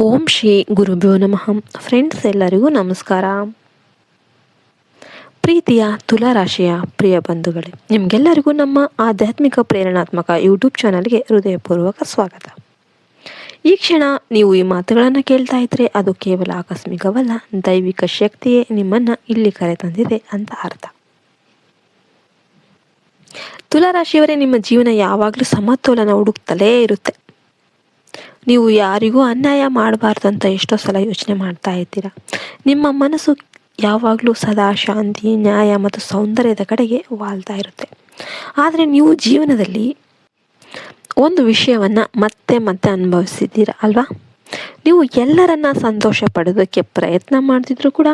ಓಂ ಶ್ರೀ ಗುರುಭ್ಯೋ ನಮಃ. ಫ್ರೆಂಡ್ಸ್, ಎಲ್ಲರಿಗೂ ನಮಸ್ಕಾರ. ಪ್ರೀತಿಯ ತುಲಾರಾಶಿಯ ಪ್ರಿಯ ಬಂಧುಗಳೇ, ನಿಮಗೆಲ್ಲರಿಗೂ ನಮ್ಮ ಆಧ್ಯಾತ್ಮಿಕ ಪ್ರೇರಣಾತ್ಮಕ ಯೂಟ್ಯೂಬ್ ಚಾನಲ್ಗೆ ಹೃದಯಪೂರ್ವಕ ಸ್ವಾಗತ. ಈ ಕ್ಷಣ ನೀವು ಈ ಮಾತುಗಳನ್ನು ಕೇಳ್ತಾ ಇದ್ರೆ ಅದು ಕೇವಲ ಆಕಸ್ಮಿಕವಲ್ಲ, ದೈವಿಕ ಶಕ್ತಿಯೇ ನಿಮ್ಮನ್ನು ಇಲ್ಲಿ ಕರೆತಂದಿದೆ ಅಂತ ಅರ್ಥ. ತುಲಾರಾಶಿಯವರೇ, ನಿಮ್ಮ ಜೀವನ ಯಾವಾಗಲೂ ಸಮತೋಲನ ಹುಡುಕ್ತಲೇ ಇರುತ್ತೆ. ನೀವು ಯಾರಿಗೂ ಅನ್ಯಾಯ ಮಾಡಬಾರ್ದು ಅಂತ ಎಷ್ಟೋ ಸಲ ಯೋಚನೆ ಮಾಡ್ತಾ ಇರ್ತೀರ. ನಿಮ್ಮ ಮನಸ್ಸು ಯಾವಾಗಲೂ ಸದಾ ಶಾಂತಿ, ನ್ಯಾಯ ಮತ್ತು ಸೌಂದರ್ಯದ ಕಡೆಗೆ ವಾಲ್ತಾ ಇರುತ್ತೆ. ಆದರೆ ನೀವು ಜೀವನದಲ್ಲಿ ಒಂದು ವಿಷಯವನ್ನು ಮತ್ತೆ ಮತ್ತೆ ಅನುಭವಿಸಿದ್ದೀರ ಅಲ್ವಾ? ನೀವು ಎಲ್ಲರನ್ನ ಸಂತೋಷ ಪಡೋದಕ್ಕೆ ಪ್ರಯತ್ನ ಮಾಡ್ತಿದ್ರು ಕೂಡ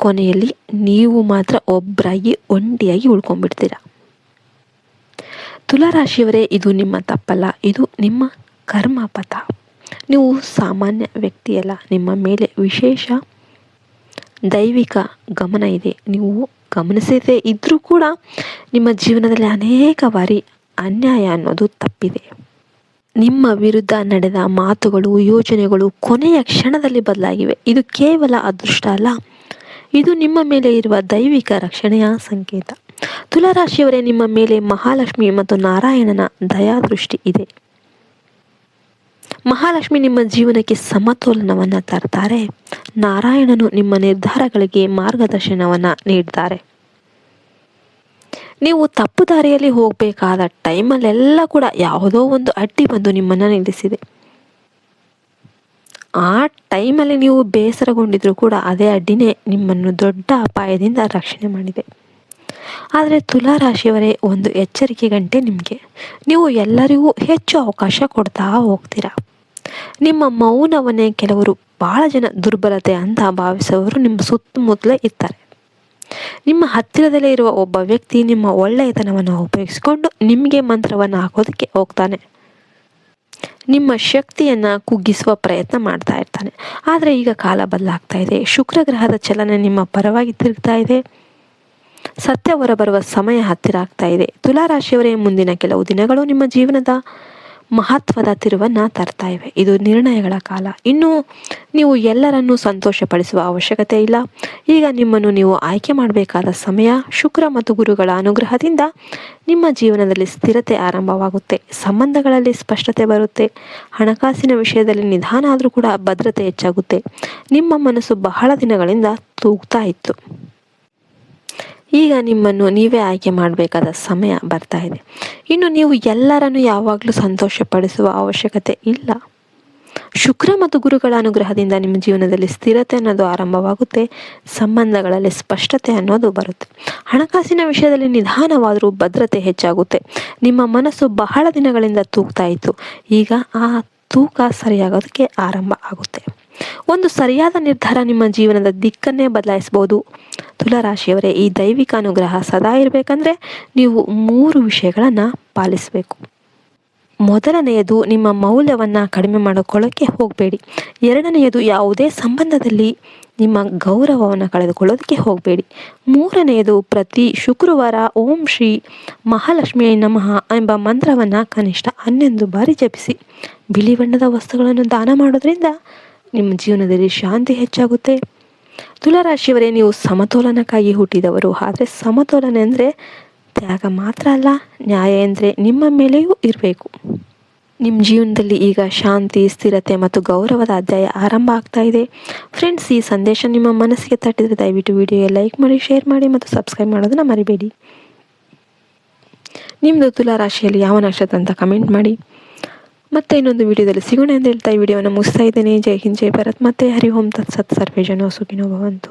ಕೊನೆಯಲ್ಲಿ ನೀವು ಮಾತ್ರ ಒಬ್ಬರಾಗಿ ಒಂಟಿಯಾಗಿ ಉಳ್ಕೊಂಡ್ಬಿಡ್ತೀರ. ತುಲಾರಾಶಿಯವರೇ, ಇದು ನಿಮ್ಮ ತಪ್ಪಲ್ಲ, ಇದು ನಿಮ್ಮ ಕರ್ಮಪಥ. ನೀವು ಸಾಮಾನ್ಯ ವ್ಯಕ್ತಿಯಲ್ಲ, ನಿಮ್ಮ ಮೇಲೆ ವಿಶೇಷ ದೈವಿಕ ಗಮನ ಇದೆ. ನೀವು ಗಮನಿಸದೇ ಇದ್ದರೂ ಕೂಡ ನಿಮ್ಮ ಜೀವನದಲ್ಲಿ ಅನೇಕ ಬಾರಿ ಅನ್ಯಾಯ ಅನ್ನೋದು ತಪ್ಪಿದೆ. ನಿಮ್ಮ ವಿರುದ್ಧ ನಡೆದ ಮಾತುಗಳು, ಯೋಚನೆಗಳು ಕೊನೆಯ ಕ್ಷಣದಲ್ಲಿ ಬದಲಾಗಿವೆ. ಇದು ಕೇವಲ ಅದೃಷ್ಟ ಅಲ್ಲ, ಇದು ನಿಮ್ಮ ಮೇಲೆ ಇರುವ ದೈವಿಕ ರಕ್ಷಣೆಯ ಸಂಕೇತ. ತುಲಾರಾಶಿಯವರೇ, ನಿಮ್ಮ ಮೇಲೆ ಮಹಾಲಕ್ಷ್ಮಿ ಮತ್ತು ನಾರಾಯಣನ ದಯಾದೃಷ್ಟಿ ಇದೆ. ಮಹಾಲಕ್ಷ್ಮಿ ನಿಮ್ಮ ಜೀವನಕ್ಕೆ ಸಮತೋಲನವನ್ನು ತರ್ತಾರೆ. ನಾರಾಯಣನು ನಿಮ್ಮ ನಿರ್ಧಾರಗಳಿಗೆ ಮಾರ್ಗದರ್ಶನವನ್ನು ನೀಡ್ತಾರೆ. ನೀವು ತಪ್ಪು ದಾರಿಯಲ್ಲಿ ಹೋಗಬೇಕಾದ ಟೈಮಲ್ಲೆಲ್ಲ ಕೂಡ ಯಾವುದೋ ಒಂದು ಅಡ್ಡಿ ಬಂದು ನಿಮ್ಮನ್ನು ನಿಲ್ಲಿಸಿದೆ. ಆ ಟೈಮಲ್ಲಿ ನೀವು ಬೇಸರಗೊಂಡಿದ್ರು ಕೂಡ ಅದೇ ಅಡ್ಡಿನೇ ನಿಮ್ಮನ್ನು ದೊಡ್ಡ ಅಪಾಯದಿಂದ ರಕ್ಷಣೆ ಮಾಡಿದೆ. ಆದರೆ ತುಲಾರಾಶಿಯವರೇ, ಒಂದು ಎಚ್ಚರಿಕೆ ಗಂಟೆ ನಿಮಗೆ. ನೀವು ಎಲ್ಲರಿಗೂ ಹೆಚ್ಚು ಅವಕಾಶ ಕೊಡ್ತಾ ಹೋಗ್ತೀರಾ. ನಿಮ್ಮ ಮೌನವನ್ನೇ ಕೆಲವರು ಬಹಳ ಜನ ದುರ್ಬಲತೆ ಅಂತ ಭಾವಿಸುವವರು ನಿಮ್ಮ ಸುತ್ತಮುತ್ತಲೇ ಇರ್ತಾರೆ. ನಿಮ್ಮ ಹತ್ತಿರದಲ್ಲೇ ಇರುವ ಒಬ್ಬ ವ್ಯಕ್ತಿ ನಿಮ್ಮ ಒಳ್ಳೆಯತನವನ್ನು ಉಪಯೋಗಿಸಿಕೊಂಡು ನಿಮಗೆ ಮಂತ್ರವನ್ನು ಹಾಕೋದಕ್ಕೆ ಹೋಗ್ತಾನೆ. ನಿಮ್ಮ ಶಕ್ತಿಯನ್ನು ಕುಗ್ಗಿಸುವ ಪ್ರಯತ್ನ ಮಾಡ್ತಾ ಇರ್ತಾನೆ. ಆದರೆ ಈಗ ಕಾಲ ಬದಲಾಗ್ತಾ ಇದೆ. ಶುಕ್ರ ಗ್ರಹದ ಚಲನೆ ನಿಮ್ಮ ಪರವಾಗಿ ತಿರುಗ್ತಾ ಇದೆ. ಸತ್ಯ ಹೊರಬರುವ ಸಮಯ ಹತ್ತಿರ ಆಗ್ತಾ ಇದೆ. ತುಲಾರಾಶಿಯವರೇ, ಮುಂದಿನ ಕೆಲವು ದಿನಗಳು ನಿಮ್ಮ ಜೀವನದ ಮಹತ್ವದ ತಿರುವನ್ನು ತರ್ತಾ ಇವೆ. ಇದು ನಿರ್ಣಯಗಳ ಕಾಲ. ಇನ್ನು ನೀವು ಎಲ್ಲರನ್ನೂ ಸಂತೋಷಪಡಿಸುವ ಅವಶ್ಯಕತೆ ಇಲ್ಲ. ಈಗ ನಿಮ್ಮನ್ನು ನೀವು ಆಯ್ಕೆ ಮಾಡಬೇಕಾದ ಸಮಯ. ಶುಕ್ರ ಮತ್ತು ಗುರುಗಳ ಅನುಗ್ರಹದಿಂದ ನಿಮ್ಮ ಜೀವನದಲ್ಲಿ ಸ್ಥಿರತೆ ಆರಂಭವಾಗುತ್ತೆ. ಸಂಬಂಧಗಳಲ್ಲಿ ಸ್ಪಷ್ಟತೆ ಬರುತ್ತೆ. ಹಣಕಾಸಿನ ವಿಷಯದಲ್ಲಿ ನಿಧಾನ ಆದರೂ ಕೂಡ ಭದ್ರತೆ ಹೆಚ್ಚಾಗುತ್ತೆ. ನಿಮ್ಮ ಮನಸ್ಸು ಬಹಳ ದಿನಗಳಿಂದ ತೂಗ್ತಾ ಇತ್ತು. ಈಗ ನಿಮ್ಮನ್ನು ನೀವೇ ಆಯ್ಕೆ ಮಾಡಬೇಕಾದ ಸಮಯ ಬರ್ತಾ ಇದೆ. ಇನ್ನು ನೀವು ಎಲ್ಲರನ್ನು ಯಾವಾಗಲೂ ಸಂತೋಷಪಡಿಸುವ ಅವಶ್ಯಕತೆ ಇಲ್ಲ. ಶುಕ್ರ ಮತ್ತು ಗುರುಗಳ ಅನುಗ್ರಹದಿಂದ ನಿಮ್ಮ ಜೀವನದಲ್ಲಿ ಸ್ಥಿರತೆ ಅನ್ನೋದು ಆರಂಭವಾಗುತ್ತೆ. ಸಂಬಂಧಗಳಲ್ಲಿ ಸ್ಪಷ್ಟತೆ ಅನ್ನೋದು ಬರುತ್ತೆ. ಹಣಕಾಸಿನ ವಿಷಯದಲ್ಲಿ ನಿಧಾನವಾದರೂ ಭದ್ರತೆ ಹೆಚ್ಚಾಗುತ್ತೆ. ನಿಮ್ಮ ಮನಸ್ಸು ಬಹಳ ದಿನಗಳಿಂದ ತೂಗ್ತಾ ಇತ್ತು. ಈಗ ಆ ತೂಕ ಸರಿಯಾಗೋದಕ್ಕೆ ಆರಂಭ ಆಗುತ್ತೆ. ಒಂದು ಸರಿಯಾದ ನಿರ್ಧಾರ ನಿಮ್ಮ ಜೀವನದ ದಿಕ್ಕನ್ನೇ ಬದಲಾಯಿಸಬಹುದು. ತುಲಾರಾಶಿಯವರೇ, ಈ ದೈವಿಕ ಅನುಗ್ರಹ ಸದಾ ಇರಬೇಕಂದ್ರೆ ನೀವು 3 ವಿಷಯಗಳನ್ನು ಪಾಲಿಸಬೇಕು. ಮೊದಲನೆಯದು, ನಿಮ್ಮ ಮೌಲ್ಯವನ್ನು ಕಡಿಮೆ ಮಾಡಿಕೊಳ್ಳೋಕ್ಕೆ ಹೋಗಬೇಡಿ. ಎರಡನೆಯದು, ಯಾವುದೇ ಸಂಬಂಧದಲ್ಲಿ ನಿಮ್ಮ ಗೌರವವನ್ನು ಕಳೆದುಕೊಳ್ಳೋದಕ್ಕೆ ಹೋಗಬೇಡಿ. ಮೂರನೆಯದು, ಪ್ರತಿ ಶುಕ್ರವಾರ ಓಂ ಶ್ರೀ ಮಹಾಲಕ್ಷ್ಮಿ ನಮಃ ಎಂಬ ಮಂತ್ರವನ್ನು ಕನಿಷ್ಠ 11 ಬಾರಿ ಜಪಿಸಿ. ಬಿಳಿ ಬಣ್ಣದ ವಸ್ತುಗಳನ್ನು ದಾನ ಮಾಡೋದ್ರಿಂದ ನಿಮ್ಮ ಜೀವನದಲ್ಲಿ ಶಾಂತಿ ಹೆಚ್ಚಾಗುತ್ತೆ. ತುಲಾರಾಶಿಯವರೇ, ನೀವು ಸಮತೋಲನಕ್ಕಾಗಿ ಹುಟ್ಟಿದವರು. ಆದರೆ ಸಮತೋಲನ ಅಂದರೆ ತ್ಯಾಗ ಮಾತ್ರ ಅಲ್ಲ, ನ್ಯಾಯ ಅಂದರೆ ನಿಮ್ಮ ಮೇಲೆಯೂ ಇರಬೇಕು. ನಿಮ್ಮ ಜೀವನದಲ್ಲಿ ಈಗ ಶಾಂತಿ, ಸ್ಥಿರತೆ ಮತ್ತು ಗೌರವದ ಅಧ್ಯಾಯ ಆರಂಭ ಆಗ್ತಾ ಇದೆ. ಫ್ರೆಂಡ್ಸ್, ಈ ಸಂದೇಶ ನಿಮ್ಮ ಮನಸ್ಸಿಗೆ ತಟ್ಟಿದರೆ ದಯವಿಟ್ಟು ವಿಡಿಯೋ ಲೈಕ್ ಮಾಡಿ, ಶೇರ್ ಮಾಡಿ ಮತ್ತು ಸಬ್ಸ್ಕ್ರೈಬ್ ಮಾಡೋದನ್ನು ಮರಿಬೇಡಿ. ನಿಮ್ಮದು ತುಲಾರಾಶಿಯಲ್ಲಿ ಯಾವ ನಕ್ಷತ್ರ ಅಂತ ಕಮೆಂಟ್ ಮಾಡಿ. ಮತ್ತೆ ಇನ್ನೊಂದು ವಿಡಿಯೋದಲ್ಲಿ ಸಿಗೋಣ ಅಂತ ಹೇಳ್ತಾ ಈ ವಿಡಿಯೋವನ್ನು ಮುಗಿಸ್ತಾ ಇದ್ದೇನೆ. ಜೈ ಹಿಂದ್, ಜೈ ಭಾರತ್. ಮತ್ತೆ ಹರಿ ಓಂ ತತ್ಸತ್. ಸರ್ವೇ ಜನೋ ಸುಖಿನೋ ಭವಂತು.